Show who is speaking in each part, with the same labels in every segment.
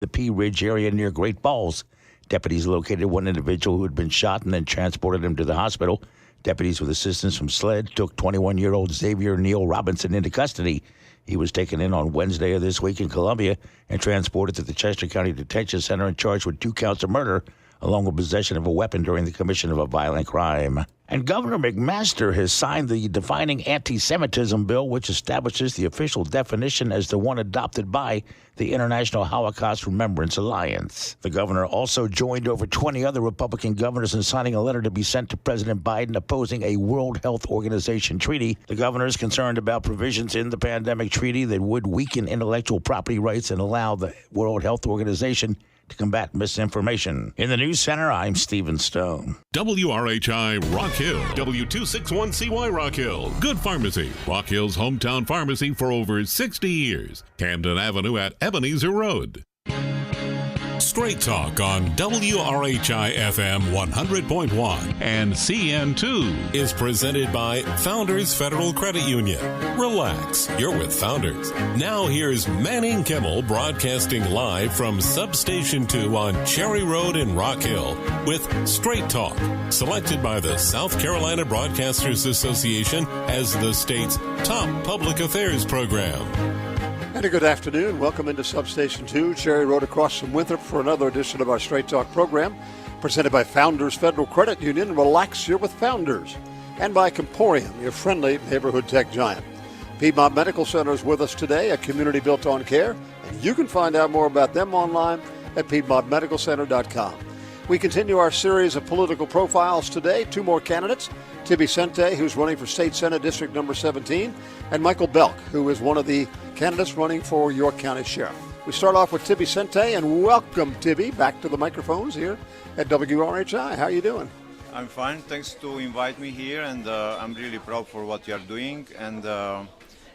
Speaker 1: the Pea Ridge area near Great Falls. Deputies located one individual who had been shot and then transported him to the hospital. Deputies with assistance from SLED took 21-year-old Xavier Neal Robinson into custody. He was taken in on Wednesday of this week in Columbia and transported to the Chester County Detention Center and charged with 2 counts of murder, along with possession of a weapon during the commission of a violent crime. And Governor McMaster has signed the Defining Anti-Semitism bill, which establishes the official definition as the one adopted by the International Holocaust Remembrance Alliance. The governor also joined over 20 other Republican governors in signing a letter to be sent to President Biden opposing a World Health Organization treaty. The governor is concerned about provisions in the pandemic treaty that would weaken intellectual property rights and allow the World Health Organization to combat misinformation. In the News Center, I'm Stephen Stone.
Speaker 2: WRHI Rock Hill, W261CY Rock Hill. Good pharmacy. Rock Hill's hometown pharmacy for over 60 years. Camden Avenue at Ebenezer Road. Straight Talk on WRHI FM 100.1 and CN2 is presented by Founders Federal Credit Union. Relax, you're with Founders. Now here's Manning Kimmel broadcasting live from Substation 2 on Cherry Road in Rock Hill with Straight Talk, selected by the South Carolina Broadcasters Association as the state's top public affairs program.
Speaker 3: And a good afternoon. Welcome into Substation 2, Cherry Road across from Winthrop for another edition of our Straight Talk program, presented by Founders Federal Credit Union. Relax, you're with Founders. And by Comporium, your friendly neighborhood tech giant. Piedmont Medical Center is with us today, a community built on care. And you can find out more about them online at PiedmontMedicalCenter.com. We continue our series of political profiles today. 2 more candidates, Tibi Czentye, who's running for State Senate District number 17, and Michael Belk, who is one of the candidates running for York County Sheriff. We start off with Tibi Czentye, and welcome, Tibi, back to the microphones here at WRHI. How are you doing?
Speaker 4: I'm fine. Thanks to invite me here, and I'm really proud for what you are doing. And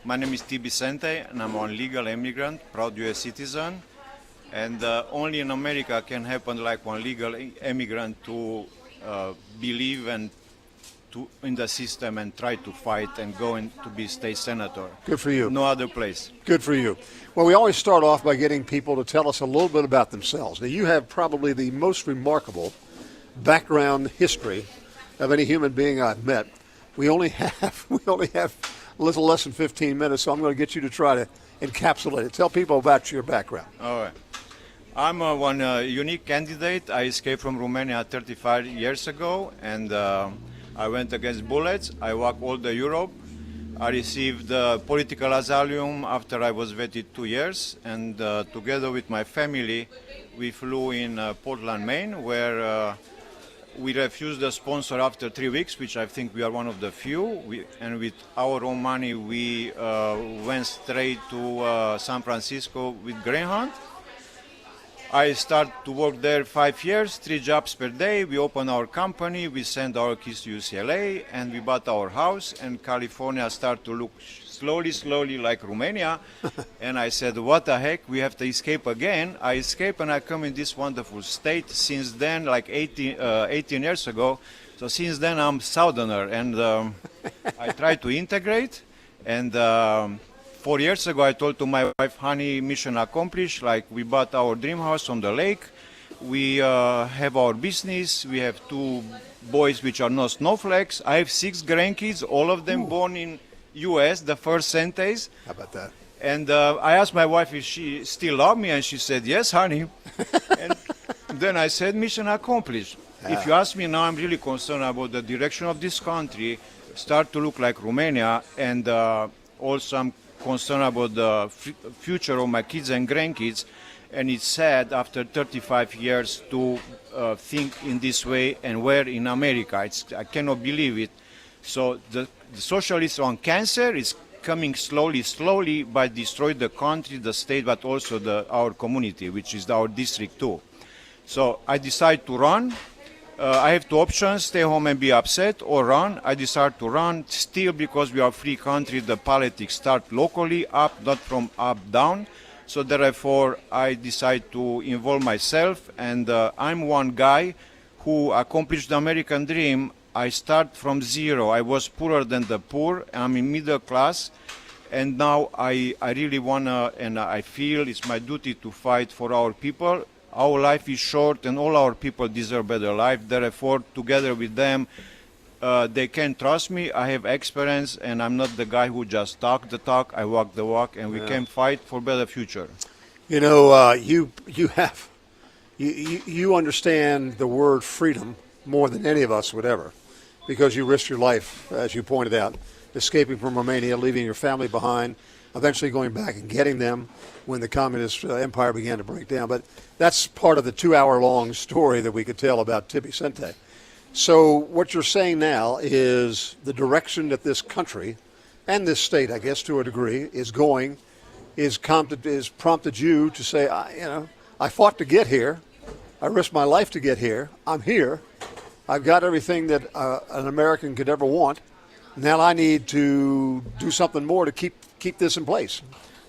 Speaker 4: my name is Tibi Czentye, and I'm a legal immigrant, proud U.S. citizen. And only in America can happen like one legal immigrant to believe and in the system and try to fight and go in to be state senator.
Speaker 3: Good for you.
Speaker 4: No other place.
Speaker 3: Good for you. Well, we always start off by getting people to tell us a little bit about themselves. Now, you have probably the most remarkable background history of any human being I've met. We only have a little less than 15 minutes, so I'm going to get you to try to encapsulate it. Tell people about your background.
Speaker 4: All right. I'm one unique candidate. I escaped from Romania 35 years ago, and I went against bullets. I walked all the Europe. I received political asylum after I was vetted 2 years, and together with my family, we flew in Portland, Maine, where we refused the sponsor after 3 weeks, which I think we are one of the few. And with our own money, we went straight to San Francisco with Greyhound. I started to work there 5 years, 3 jobs per day. We opened our company, we sent our kids to UCLA, and we bought our house. And California started to look slowly like Romania. And I said, what the heck, we have to escape again. I escaped and I come in this wonderful state. Since then, like 18 years ago, so since then I'm Southerner. And I try to integrate. And 4 years ago, I told to my wife, honey, mission accomplished. Like, we bought our dream house on the lake. We have our business. We have 2 boys which are not snowflakes. I have 6 grandkids, all of them born in U.S., the first Czentyes.
Speaker 3: How about that?
Speaker 4: And I asked my wife if she still loved me, and she said, yes, honey. And then I said, mission accomplished. If you ask me now, I'm really concerned about the direction of this country, start to look like Romania, and also I'm concerned about the future of my kids and grandkids, and it's sad after 35 years to think in this way and where in America. I cannot believe it. So the socialists on cancer is coming slowly by destroy the country, the state, but also our community, which is our district too. So I decided to run. I have 2 options, stay home and be upset, or run. I decided to run. Still, because we are a free country, the politics start locally, up, not from up, down. So therefore, I decided to involve myself, and I'm one guy who accomplished the American dream. I start from zero. I was poorer than the poor. I'm in middle class. And now I really want to, and I feel it's my duty to fight for our people. Our life is short and all our people deserve better life. Therefore, together with them, they can trust me. I have experience and I'm not the guy who just talk the talk. I walk the walk, and we can fight for better future.
Speaker 3: You know, you understand the word freedom more than any of us would ever, because you risked your life, as you pointed out, escaping from Romania, leaving your family behind, eventually going back and getting them when the communist empire began to break down. But that's part of the 2-hour-long story that we could tell about Tibi Czentye. So what you're saying now is the direction that this country and this state, I guess to a degree, is going, is prompted you to say, I fought to get here. I risked my life to get here. I'm here. I've got everything that an American could ever want. Now I need to do something more to keep this in place.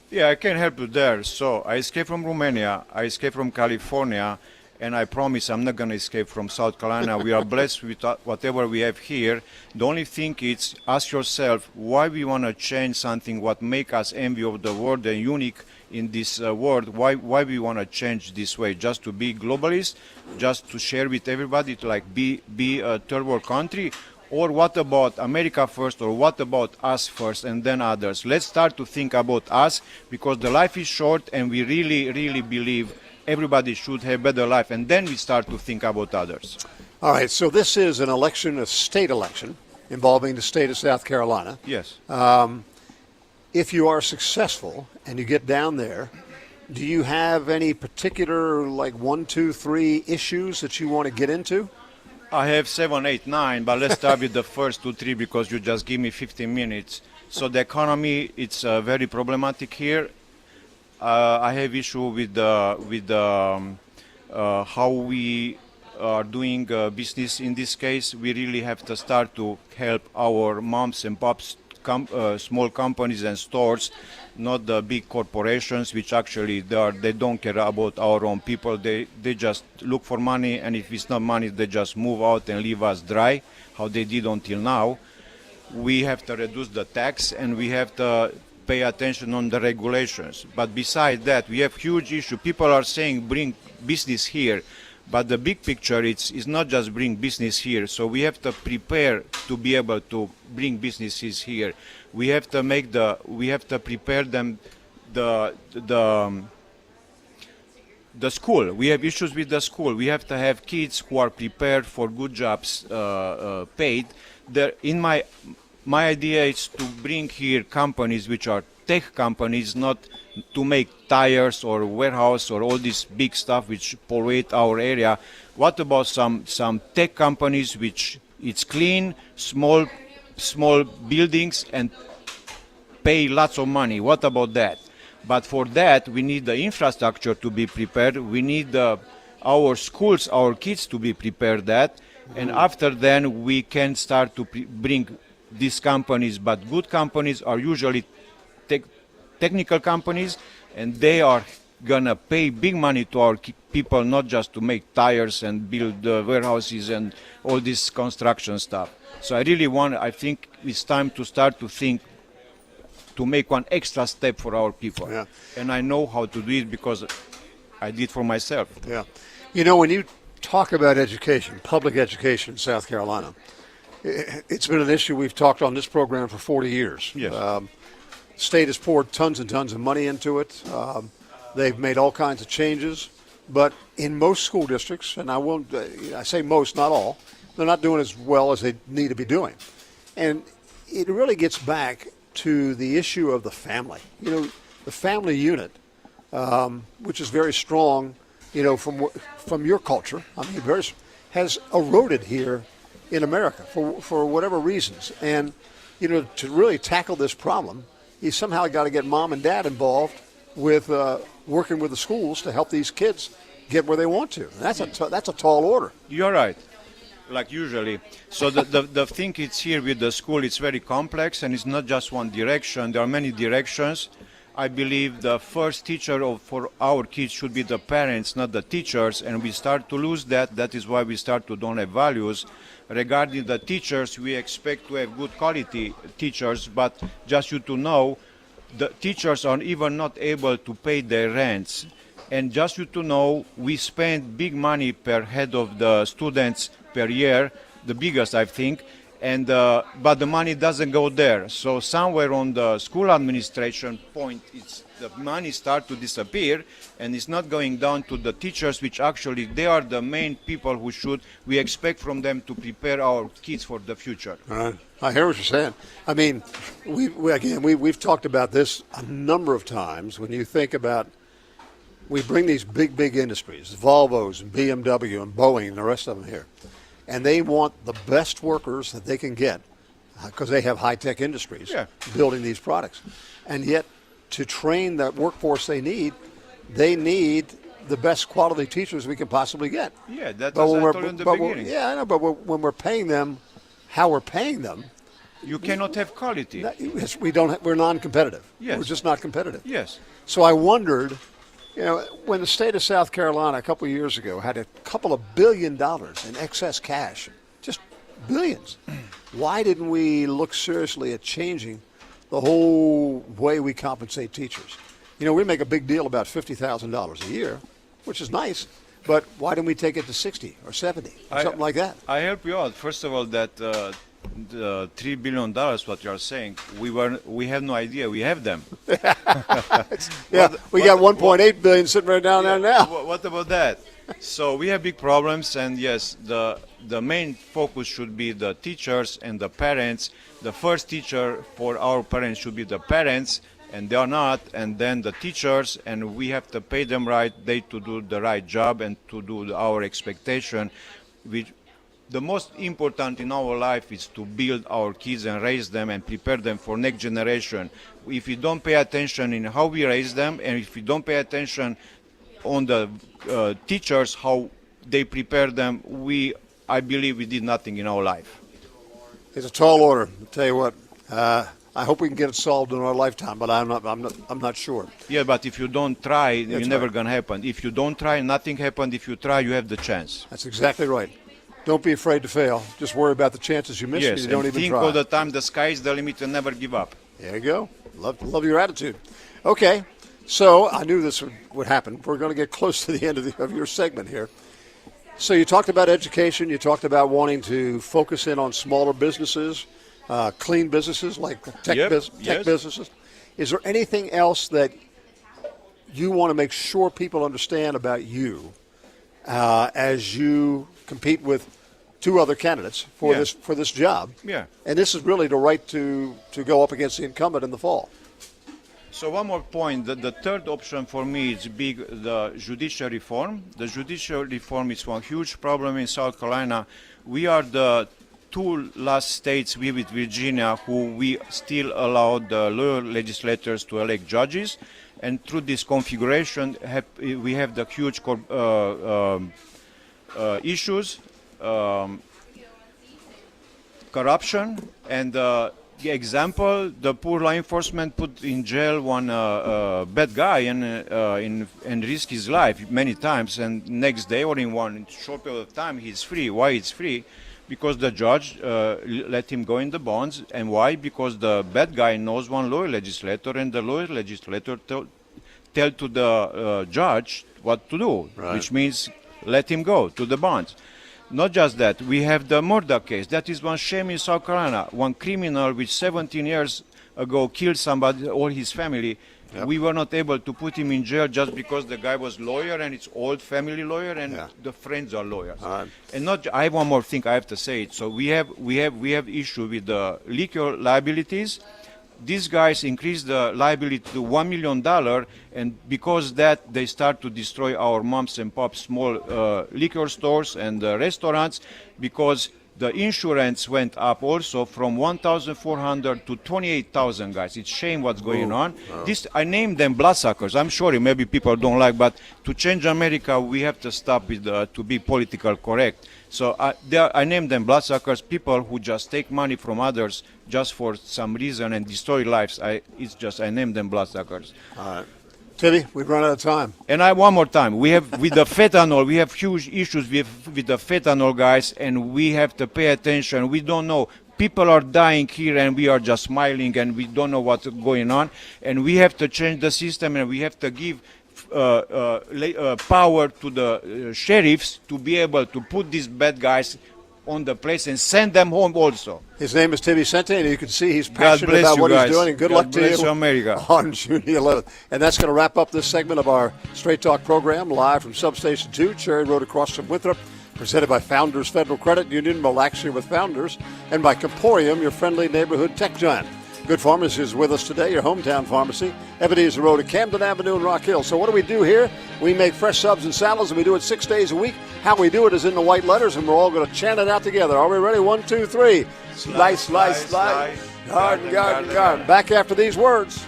Speaker 4: Yeah, I can help you there. So I escaped from Romania, I escaped from California, and I promise I'm not going to escape from South Carolina. We are blessed with whatever we have here. The only thing is, ask yourself why we want to change something what make us envy of the world and unique in this world. Why we want to change this way? Just to be globalist, just to share with everybody, to like be a third world country? Or what about America first, or what about us first and then others? Let's start to think about us, because the life is short and we really, really believe everybody should have better life, and then we start to think about others.
Speaker 3: All right, so this is an election, a state election, involving the state of South Carolina.
Speaker 4: Yes.
Speaker 3: If you are successful and you get down there, do you have any particular, like 1, 2, 3 issues that you want to get into?
Speaker 4: I have 7, 8, 9, but let's start with the first 2, 3, because you just give me 15 minutes. So the economy, it's very problematic here. I have issue with how we are doing business in this case. We really have to start to help our moms and pops, small companies and stores, not the big corporations, which actually they don't care about our own people. They just look for money, and if it's not money, they just move out and leave us dry, how they did until now. We have to reduce the tax, and we have to pay attention on the regulations. But besides that, we have huge issue. People are saying bring business here, but the big picture is not just bring business here. So we have to prepare to be able to bring businesses here. We have to prepare them the school. We have issues with the school. We have to have kids who are prepared for good jobs, paid. In my idea is to bring here companies which are tech companies, not to make tires or warehouse or all this big stuff which pollute our area. What about some tech companies which it's clean, small buildings and pay lots of money? What about that? But for that, we need the infrastructure to be prepared. We need our schools, our kids to be prepared that. And after then, we can start to bring these companies. But good companies are usually technical companies, and they are going to pay big money to our people, not just to make tires and build warehouses and all this construction stuff. So I think it's time to start to think to make one extra step for our people.
Speaker 3: Yeah.
Speaker 4: And I know how to do it because I did for myself.
Speaker 3: Yeah. You know, when you talk about education, public education in South Carolina, it's been an issue we've talked on this program for 40 years.
Speaker 4: Yes.
Speaker 3: State has poured tons and tons of money into it. They've made all kinds of changes. But in most school districts, and I say most, not all, they're not doing as well as they need to be doing. And it really gets back to the issue of the family. You know, the family unit, which is very strong, you know, from your culture, has eroded here in America for whatever reasons. And, you know, to really tackle this problem, you somehow got to get mom and dad involved with working with the schools to help these kids get where they want to. And that's a tall order.
Speaker 4: You're right. Like usually. So the thing is here with the school, it's very complex, and it's not just one direction. There are many directions. I believe the first teacher for our kids should be the parents, not the teachers, and we start to lose that. That is why we start to don't have values. Regarding the teachers, we expect to have good quality teachers, but just you to know, the teachers are even not able to pay their rents. And just you to know, we spend big money per head of the students per year, the biggest I think, and but the money doesn't go there. So somewhere on the school administration point, the money start to disappear, and it's not going down to the teachers, which actually they are the main people who we expect from them to prepare our kids for the future.
Speaker 3: I hear what you're saying. I mean, we've talked about this a number of times. When you think about, we bring these big industries, Volvos and BMW and Boeing and the rest of them here, and they want the best workers that they can get because they have high-tech industries building these products. And yet, to train that workforce they need the best quality teachers we can possibly get.
Speaker 4: Yeah, that's what I told you in the beginning.
Speaker 3: Yeah, I know, but when we're paying them how we're paying them,
Speaker 4: you cannot have quality.
Speaker 3: We're non-competitive.
Speaker 4: Yes.
Speaker 3: We're just not competitive.
Speaker 4: Yes.
Speaker 3: So I wondered, when the state of South Carolina a couple of years ago had a couple of $1 billion in excess cash, just billions, why didn't we look seriously at changing the whole way we compensate teachers? We make a big deal about $50,000 a year, which is nice, but why didn't we take it to 60 or 70 or something like that?
Speaker 4: I help you out. First of all, that the $3 billion, what you are saying, we have no idea. We have them.
Speaker 3: We got 1.8 billion sitting right down there now.
Speaker 4: What about that? So we have big problems, and yes, the main focus should be the teachers and the parents. The first teacher for our parents should be the parents, and they are not, and then the teachers, and we have to pay them right, to do the right job and to do our expectation. The most important in our life is to build our kids and raise them and prepare them for next generation. If we don't pay attention in how we raise them, and if we don't pay attention on the teachers, how they prepare them, I believe we did nothing in our life.
Speaker 3: It's a tall order. I'll tell you what. I hope we can get it solved in our lifetime, but I'm not sure.
Speaker 4: Yeah, but if you don't try, it's never gonna happen. If you don't try, nothing happens. If you try, you have the chance.
Speaker 3: That's exactly right. Don't be afraid to fail. Just worry about the chances you miss.
Speaker 4: Yes,
Speaker 3: and you don't even
Speaker 4: think
Speaker 3: try.
Speaker 4: all the time the sky is the limit and never give up.
Speaker 3: There you go. Love your attitude. Okay, so I knew this would happen. We're going to get close to the end of your segment here. So you talked about education. You talked about wanting to focus in on smaller businesses, clean businesses like tech businesses. Is there anything else that you want to make sure people understand about you as you compete with two other candidates for this job?
Speaker 4: Yeah.
Speaker 3: And this is really the right to go up against the incumbent in the fall.
Speaker 4: So one more point, the third option for me is the judicial reform. The judicial reform is one huge problem in South Carolina. We are the two last states, we with Virginia, who we still allow the lower legislators to elect judges. And through this configuration, we have the huge issues, corruption, and the example, the poor law enforcement put in jail one bad guy and risk his life many times, and next day or in one short period of time he's free. Why he's free? Because the judge let him go in the bonds. And why? Because the bad guy knows one lawyer legislator, and the lawyer legislator tell to the judge what to do, which means let him go to the bonds. Not just that, we have the murder case. That is one shame in South Carolina. One criminal which 17 years ago killed somebody or his family. Yep. We were not able to put him in jail just because the guy was lawyer, and it's old family lawyer, and the friends are lawyers. And I have one more thing I have to say. So we have issue with the liquor liabilities. These guys increased the liability to $1 million, and because that they start to destroy our moms and pops small liquor stores and restaurants, because the insurance went up also from 1,400 to 28,000 guys. It's shame what's going on. This I named them bloodsuckers. I'm sorry, maybe people don't like, but to change America, we have to stop with to be political correct. So I named them bloodsuckers, people who just take money from others just for some reason and destroy lives. I named them bloodsuckers.
Speaker 3: All right. Tibi, we've run out of time.
Speaker 4: And one more time. We have, with the fentanyl, we have huge issues with the fentanyl guys, and we have to pay attention. We don't know. People are dying here and we are just smiling and we don't know what's going on. And we have to change the system and we have to give power to the sheriffs to be able to put these bad guys on the place and send them home also.
Speaker 3: His name is Tibi Czentye, and you can see he's passionate about what he's doing. And good luck to you
Speaker 4: America.
Speaker 3: on June 11th. And that's going to wrap up this segment of our Straight Talk program, live from Substation 2, Cherry Road across from Winthrop, presented by Founders Federal Credit Union. Relax here with Founders, and by Comporium, your friendly neighborhood tech giant. Good Pharmacy is with us today, your hometown pharmacy, Ebenezer Road at Camden Avenue in Rock Hill. So what do we do here? We make fresh subs and salads, and we do it 6 days a week. How we do it is in the white letters, and we're all going to chant it out together. Are we ready? 1, 2, 3. Slice, slice, slice. Garden, garden, garden. Back after these words.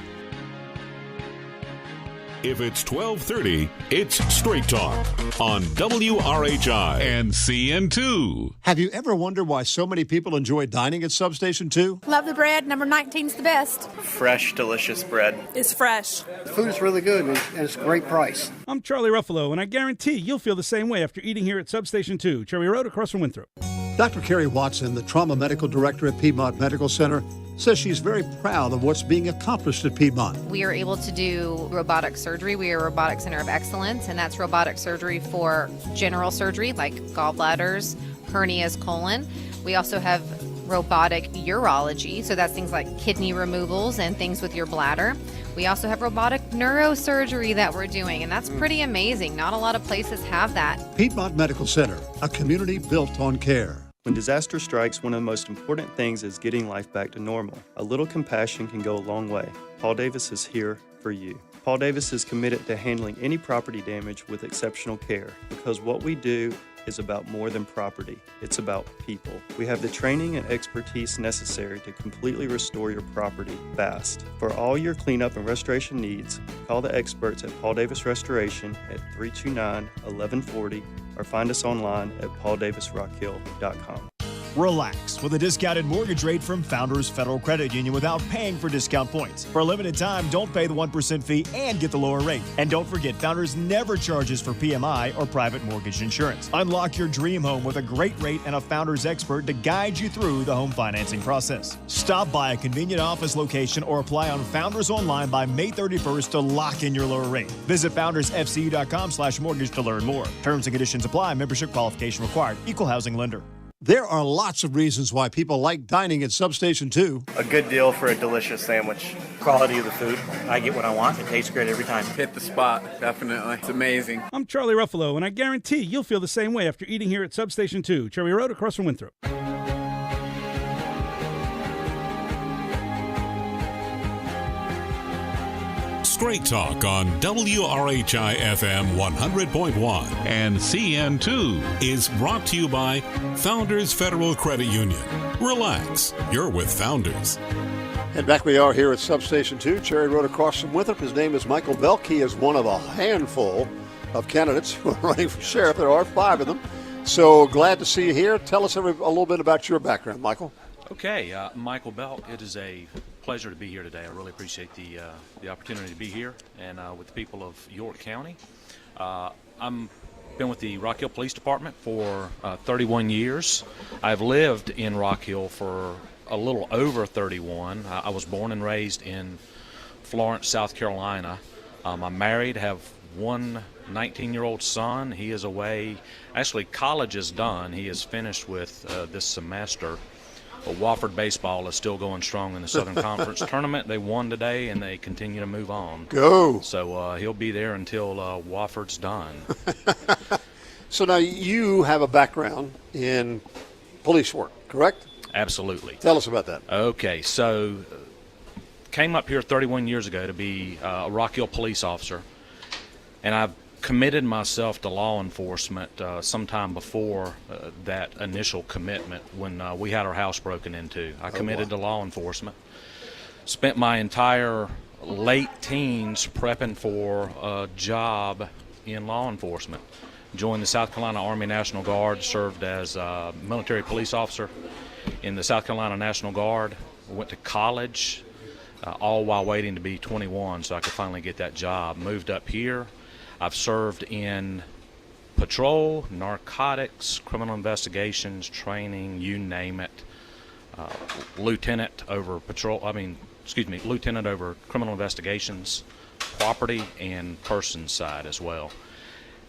Speaker 2: If it's 12:30, it's Straight Talk on WRHI and CN2.
Speaker 3: Have you ever wondered why so many people enjoy dining at Substation 2?
Speaker 5: Love the bread. Number 19's the best.
Speaker 6: Fresh, delicious bread.
Speaker 5: It's fresh.
Speaker 7: The food is really good, and it's a great price.
Speaker 8: I'm Charlie Ruffalo, and I guarantee you'll feel the same way after eating here at Substation 2, Cherry Road across from Winthrop.
Speaker 3: Dr. Carrie Watson, the trauma medical director at Piedmont Medical Center, says she's very proud of what's being accomplished at Piedmont.
Speaker 9: We are able to do robotic surgery. We are a robotic center of excellence, and that's robotic surgery for general surgery like gallbladders, hernias, colon. We also have robotic urology, so that's things like kidney removals and things with your bladder. We also have robotic neurosurgery that we're doing, and that's pretty amazing. Not a lot of places have that.
Speaker 3: Piedmont Medical Center, a community built on care.
Speaker 6: When disaster strikes, one of the most important things is getting life back to normal. A little compassion can go a long way. Paul Davis is here for you. Paul Davis is committed to handling any property damage with exceptional care, because what we do is about more than property. It's about people. We have the training and expertise necessary to completely restore your property fast. For all your cleanup and restoration needs, call the experts at Paul Davis Restoration at 329-1140 or find us online at pauldavisrockhill.com.
Speaker 10: Relax with a discounted mortgage rate from Founders Federal Credit Union without paying for discount points. For a limited time, don't pay the 1% fee and get the lower rate. And don't forget, Founders never charges for PMI or private mortgage insurance. Unlock your dream home with a great rate and a Founders expert to guide you through the home financing process. Stop by a convenient office location or apply on Founders online by May 31st to lock in your lower rate. Visit foundersfcu.com/mortgage to learn more. Terms and conditions apply. Membership qualification required. Equal housing lender.
Speaker 3: There are lots of reasons why people like dining at Substation 2.
Speaker 6: A good deal for a delicious sandwich.
Speaker 11: Quality of the food. I get what I want. It tastes great every time.
Speaker 12: Hit the spot, definitely. It's amazing.
Speaker 8: I'm Charlie Ruffalo, and I guarantee you'll feel the same way after eating here at Substation 2, Cherry Road across from Winthrop.
Speaker 2: Straight Talk on WRHI FM 100.1 and CN2 is brought to you by Founders Federal Credit Union. Relax, you're with Founders.
Speaker 3: And back we are here at Substation 2, Cherry Road across from Winthrop. His name is Michael Belk. He is one of a handful of candidates who are running for sheriff. There are 5 of them. So glad to see you here. Tell us a little bit about your background, Michael.
Speaker 13: Okay, Michael Belk. It is a pleasure to be here today. I really appreciate the opportunity to be here and with the people of York County. I'm been with the Rock Hill Police Department for 31 years. I've lived in Rock Hill for a little over 31. I was born and raised in Florence, South Carolina. I'm married, have one 19-year-old son. He is away. Actually, college is done. He is finished with this semester. But Wofford baseball is still going strong in the Southern Conference tournament. They won today, and they continue to move on.
Speaker 3: Go!
Speaker 13: So he'll be there until Wofford's done.
Speaker 3: So now you have a background in police work, correct?
Speaker 13: Absolutely.
Speaker 3: Tell us about that.
Speaker 13: Okay, so came up here 31 years ago to be a Rock Hill police officer, and I've committed myself to law enforcement sometime before that initial commitment when we had our house broken into. I committed to law enforcement. Spent my entire late teens prepping for a job in law enforcement. Joined the South Carolina Army National Guard, served as a military police officer in the South Carolina National Guard. Went to college, all while waiting to be 21 so I could finally get that job. Moved up here. I've served in patrol, narcotics, criminal investigations, training, you name it. lieutenant over lieutenant over criminal investigations, property, and persons side as well.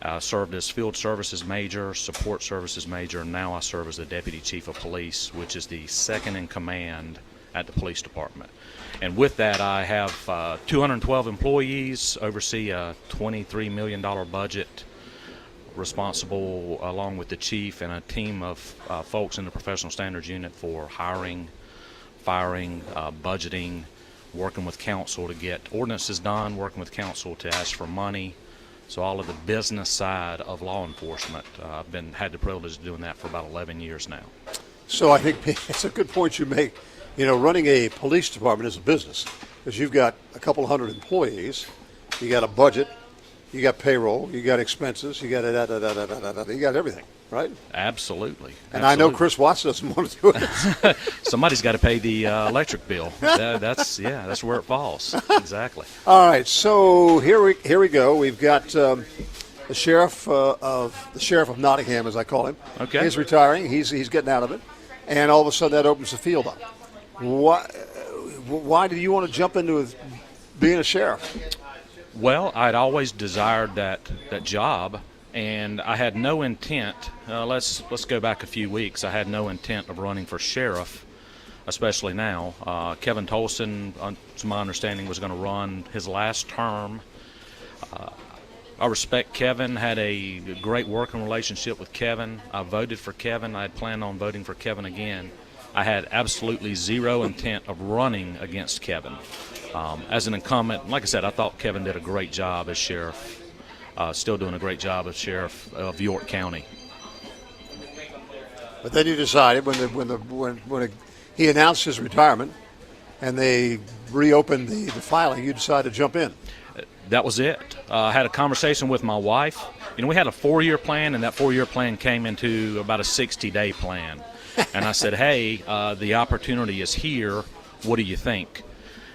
Speaker 13: I served as field services major, support services major, and now I serve as the deputy chief of police, which is the second in command at the police department. And with that, I have 212 employees, oversee a $23 million budget, responsible along with the chief and a team of folks in the professional standards unit for hiring, firing, budgeting, working with council to get ordinances done, working with council to ask for money. So all of the business side of law enforcement, I've had the privilege of doing that for about 11 years now.
Speaker 3: So I think it's a good point you make. You know, running a police department is a business because you've got a couple hundred employees, you got a budget, you got payroll, you got expenses, you got you got everything, right?
Speaker 13: Absolutely.
Speaker 3: And I know Chris Watts doesn't want to do it.
Speaker 13: Somebody's got to pay the electric bill. That's where it falls. Exactly.
Speaker 3: All right, so here we go. We've got the sheriff of Nottingham, as I call him.
Speaker 13: Okay.
Speaker 3: He's retiring. He's getting out of it, and all of a sudden that opens the field up. Why do you want to jump into being a sheriff?
Speaker 13: Well, I'd always desired that job, and I had no intent. Let's go back a few weeks. I had no intent of running for sheriff, especially now. Kevin Tolson, to my understanding, was going to run his last term. I respect Kevin, had a great working relationship with Kevin. I voted for Kevin. I had planned on voting for Kevin again. I had absolutely zero intent of running against Kevin. As an incumbent, like I said, I thought Kevin did a great job as sheriff, still doing a great job as sheriff of York County.
Speaker 3: But then you decided when he announced his retirement and they reopened the filing, you decided to jump in.
Speaker 13: That was it. I had a conversation with my wife. You know, we had a 4-year plan, and that 4-year plan came into about a 60-day plan. And I said, hey, the opportunity is here. What do you think?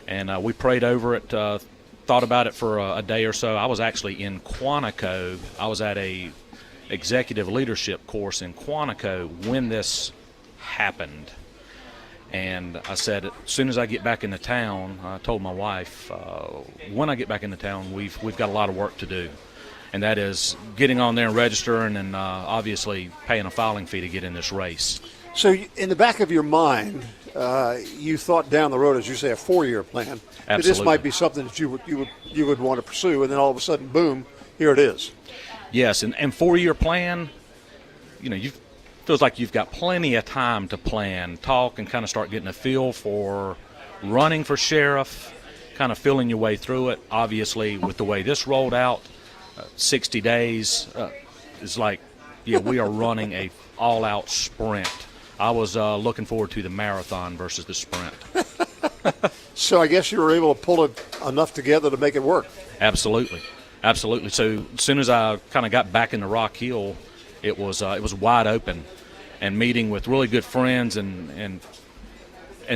Speaker 13: And we prayed over it, thought about it for a day or so. I was actually in Quantico. I was at a executive leadership course in Quantico when this happened. And I said, as soon as I get back into town, I told my wife, when I get back into town, we've got a lot of work to do. And that is getting on there and registering and obviously paying a filing fee to get in this race.
Speaker 3: So in the back of your mind, you thought down the road, as you say, a 4-year plan.
Speaker 13: Absolutely.
Speaker 3: That this might be something that you would want to pursue, and then all of a sudden, boom, here it is.
Speaker 13: Yes, and 4-year plan, you know, feels like you've got plenty of time to plan, talk, and kind of start getting a feel for running for sheriff, kind of feeling your way through it. Obviously, with the way this rolled out, 60 days is like, yeah, we are running a all-out sprint. I was looking forward to the marathon versus the sprint.
Speaker 3: So I guess you were able to pull it enough together to make it work.
Speaker 13: Absolutely. So as soon as I kind of got back into Rock Hill, it was wide open, and meeting with really good friends and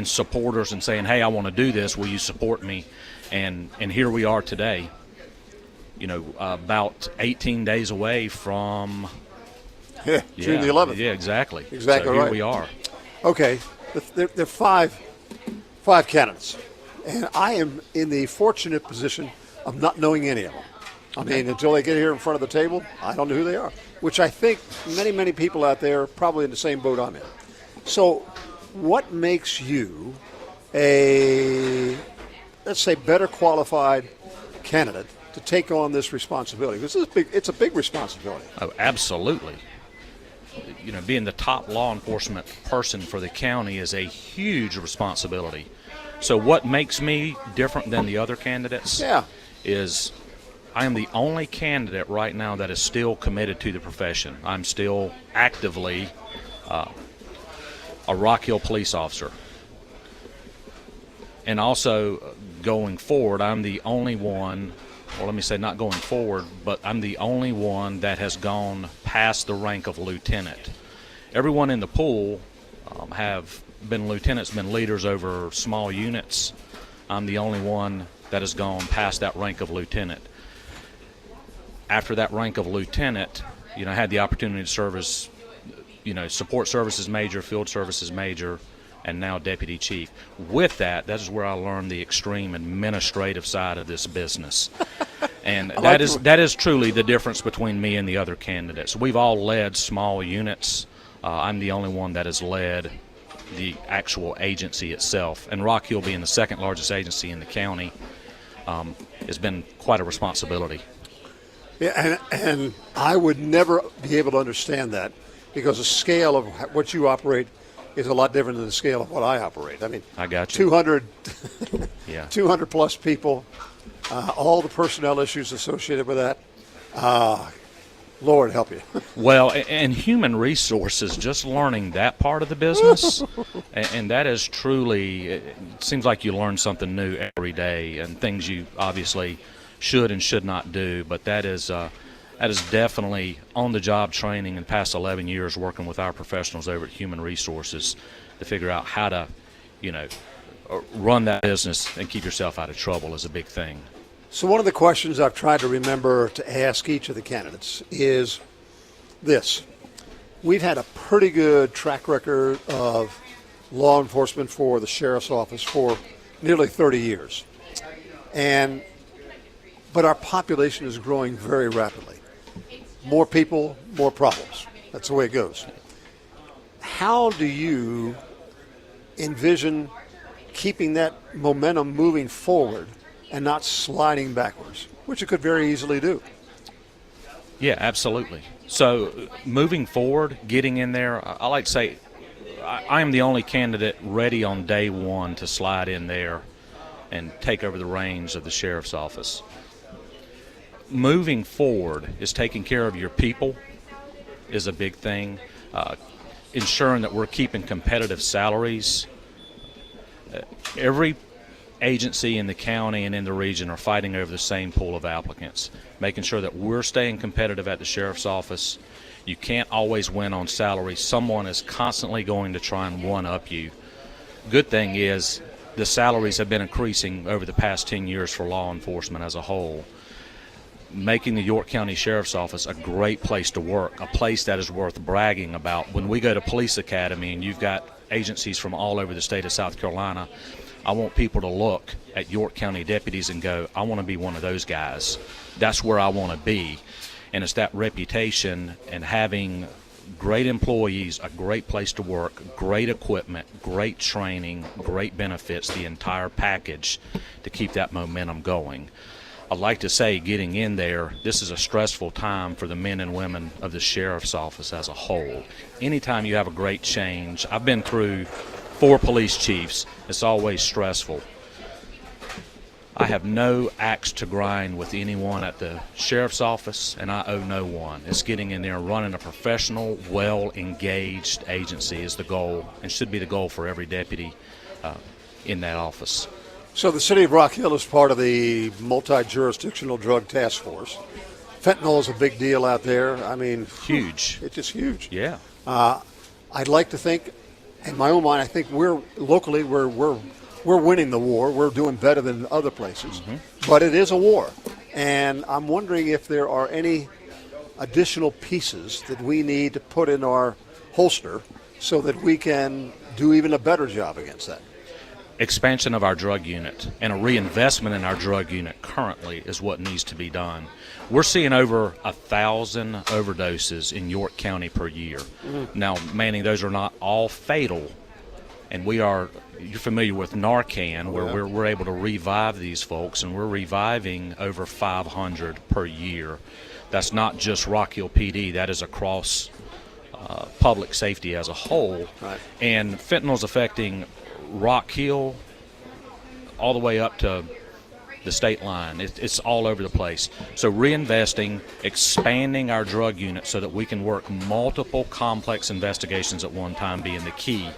Speaker 13: supporters and saying, hey, I want to do this. Will you support me? And here we are today. You know, about 18 days away from
Speaker 3: June the 11th.
Speaker 13: Yeah, exactly.
Speaker 3: Exactly
Speaker 13: so
Speaker 3: right.
Speaker 13: Here we are.
Speaker 3: Okay, there are five candidates, and I am in the fortunate position of not knowing any of them. I mean, until they get here in front of the table, I don't know who they are, which I think many people out there are probably in the same boat I'm in. So what makes you a, let's say, better qualified candidate to take on this responsibility? Because it's a big responsibility.
Speaker 13: Oh, absolutely. You know, being the top law enforcement person for the county is a huge responsibility. So what makes me different than the other candidates is I am the only candidate right now that is still committed to the profession. I'm still actively a Rock Hill police officer. And also going forward, I'm the only one, or let me say not going forward, but I'm the only one that has gone past the rank of lieutenant. Everyone in the pool have been lieutenants, been leaders over small units. I'm the only one that has gone past that rank of lieutenant. After that rank of lieutenant, you know, I had the opportunity to serve as, you know, support services major, field services major, and now deputy chief. With that is where I learned the extreme administrative side of this business. And that is truly the difference between me and the other candidates. We've all led small units. I'm the only one that has led the actual agency itself. And Rock Hill, being the second largest agency in the county, has been quite a responsibility.
Speaker 3: Yeah, and I would never be able to understand that, because the scale of what you operate is a lot different than the scale of what I operate. I mean,
Speaker 13: I got you.
Speaker 3: 200,
Speaker 13: yeah.
Speaker 3: 200 plus people, all the personnel issues associated with that. Lord help you.
Speaker 13: Well, and human resources, just learning that part of the business, and that is truly, it seems like you learn something new every day, and things you obviously should and should not do, but that is definitely on-the-job training in the past 11 years working with our professionals over at Human Resources to figure out how to, run that business and keep yourself out of trouble is a big thing.
Speaker 3: So one of the questions I've tried to remember to ask each of the candidates is this. We've had a pretty good track record of law enforcement for the sheriff's office for nearly 30 years. But our population is growing very rapidly. More people, more problems. That's the way it goes. How do you envision keeping that momentum moving forward and not sliding backwards, which it could very easily do?
Speaker 13: Yeah, absolutely. So moving forward, getting in there, I like to say I am the only candidate ready on day one to slide in there and take over the reins of the sheriff's office. Moving forward is taking care of your people is a big thing. Ensuring that we're keeping competitive salaries. Every agency in the county and in the region are fighting over the same pool of applicants, making sure that we're staying competitive at the sheriff's office. You can't always win on salary. Someone is constantly going to try and one-up you. Good thing is the salaries have been increasing over the past 10 years for law enforcement as a whole, making the York County Sheriff's Office a great place to work, a place that is worth bragging about. When we go to Police Academy and you've got agencies from all over the state of South Carolina, I want people to look at York County deputies and go, I want to be one of those guys. That's where I want to be. And it's that reputation and having great employees, a great place to work, great equipment, great training, great benefits, the entire package to keep that momentum going. I'd like to say getting in there, this is a stressful time for the men and women of the sheriff's office as a whole. Anytime you have a great change, I've been through 4 police chiefs, it's always stressful. I have no axe to grind with anyone at the sheriff's office, and I owe no one. It's getting in there and running a professional, well-engaged agency is the goal, and should be the goal for every deputy in that office.
Speaker 3: So the city of Rock Hill is part of the multi-jurisdictional drug task force. Fentanyl is a big deal out there. I mean,
Speaker 13: huge.
Speaker 3: It's just huge.
Speaker 13: Yeah.
Speaker 3: I'd like to think, in my own mind, I think we're winning the war. We're doing better than other places. Mm-hmm. But it is a war. And I'm wondering if there are any additional pieces that we need to put in our holster so that we can do even a better job against that.
Speaker 13: Expansion of our drug unit and a reinvestment in our drug unit currently is what needs to be done. We're seeing over 1,000 overdoses in York County per year. Mm-hmm. Now, Manning, those are not all fatal, and you're familiar with Narcan, where we're able to revive these folks, and we're reviving over 500 per year. That's not just Rock Hill PD, that is across public safety as a whole.
Speaker 3: Right.
Speaker 13: And fentanyl's affecting Rock Hill all the way up to the state line. It's all over the place. So reinvesting, expanding our drug unit so that we can work multiple complex investigations at one time being the key,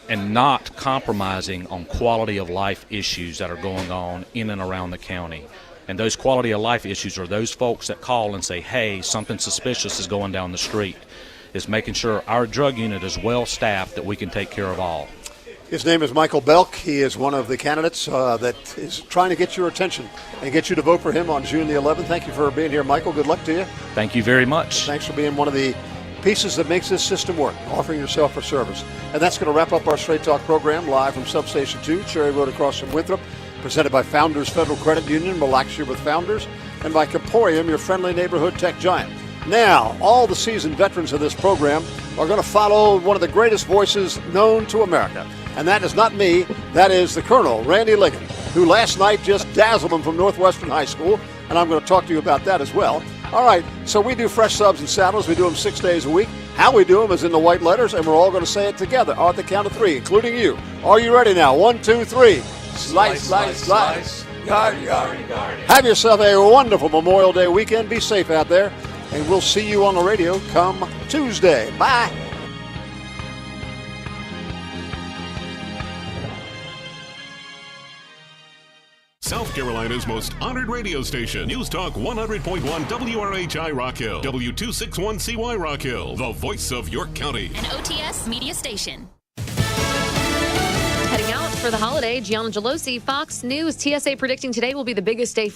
Speaker 13: and not compromising on quality of life issues that are going on in and around the county. And those quality of life issues are those folks that call and say, hey, something suspicious is going down the street. It's making sure our drug unit is well staffed that we can take care of all.
Speaker 3: His name is Michael Belk. He is one of the candidates that is trying to get your attention and get you to vote for him on June the 11th. Thank you for being here, Michael. Good luck to you.
Speaker 13: Thank you very much.
Speaker 3: Thanks for being one of the pieces that makes this system work, offering yourself for service. And that's going to wrap up our Straight Talk program live from Substation 2, Cherry Road across from Winthrop, presented by Founders Federal Credit Union. Relax here with Founders. And by Comporium, your friendly neighborhood tech giant. Now, all the seasoned veterans of this program are going to follow one of the greatest voices known to America. And that is not me, that is the Colonel, Randy Liggett, who last night just dazzled them from Northwestern High School. And I'm going to talk to you about that as well. All right, so we do fresh subs and saddles. We do them 6 days a week. How we do them is in the white letters, and we're all going to say it together on the count of three, including you. Are you ready now? 1, 2, 3. Slice, slice, slice. Yard, yard, yard. Have yourself a wonderful Memorial Day weekend. Be safe out there, and we'll see you on the radio come Tuesday. Bye.
Speaker 2: South Carolina's most honored radio station. News Talk 100.1 WRHI Rock Hill. W261CY Rock Hill. The voice of York County.
Speaker 14: An OTS media station. Heading out for the holiday, Gianna Gelosi, Fox News. TSA predicting today will be the biggest day